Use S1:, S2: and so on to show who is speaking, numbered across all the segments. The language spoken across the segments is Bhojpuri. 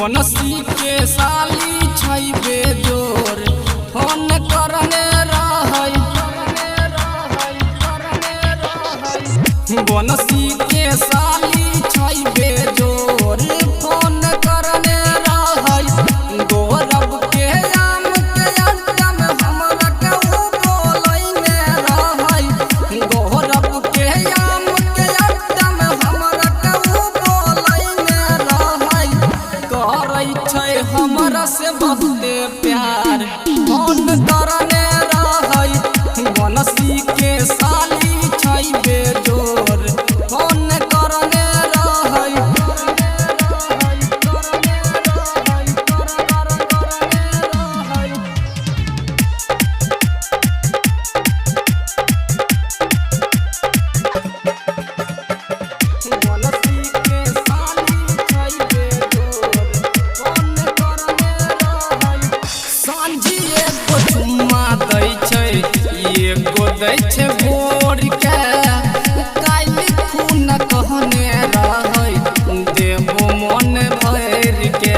S1: बनसी के साली छै बेजोर फोन करने रहै बनसी के साली छै बेजोर फोन करने रहै गौरव के आम के अड्डा में हमरा के उ बोलैने रहै गौरव के आम के अड्डा में हमरा के उ बोलैने रहै करै छै हमरा से बहुते प्यार फोन करने रहै बनसी के साली छै बेजोर फोन करने रहै दै छै भोर के काल्हि खून कहने रहै देबो मन भर के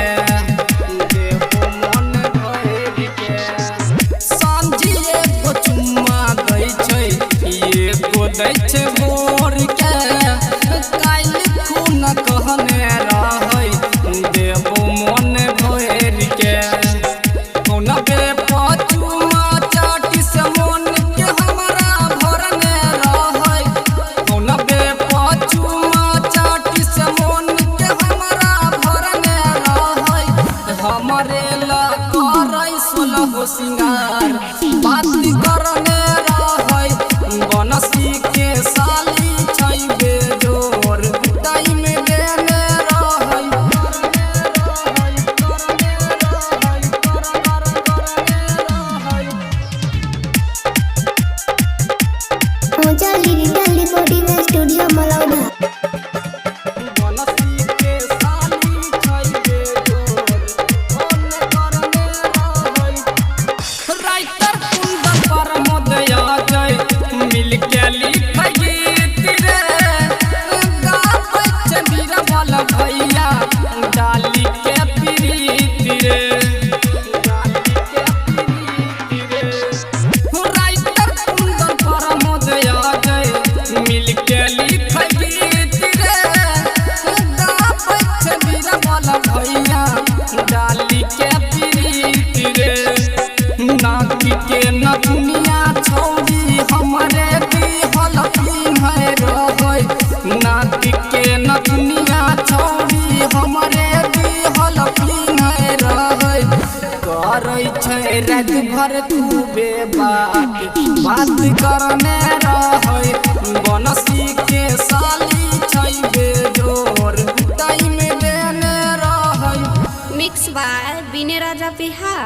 S1: सांझी एगो चुम्मा दै छै एगो दै छै भोर के काल्हि खून कहने रहै देबो मन भर के कोना बे पचुमा चाटी से मन के हमरा भरने रहै कोना बे पचुमा चाटी से मन के हमरा भरने रहै हमरे ला करै सोलह सिंगार बात करने रहै बनसी के साली छै बेजोर टाइम देने रहै
S2: digital recording studio Malauna.
S1: Bansi के साली छै बेजोर फोन करने रहै राइटर कुंदन पर मदया जय मिल के लिखै गीत रे गाबै छै बीरबल भैया डाली के प्रीत रे राइटर कुंदन पर मदया जय मिल के लिखै गीत रे गाबै छै बीरबल भैया डाली के प्रीत रे नाकी के नथुनिया छौरी हमरे दिहल पिन्है रहै नाकी के नथुनिया छौरी हमरे दिहल पिन्है रहै करै छै रात भर खूबे बात करने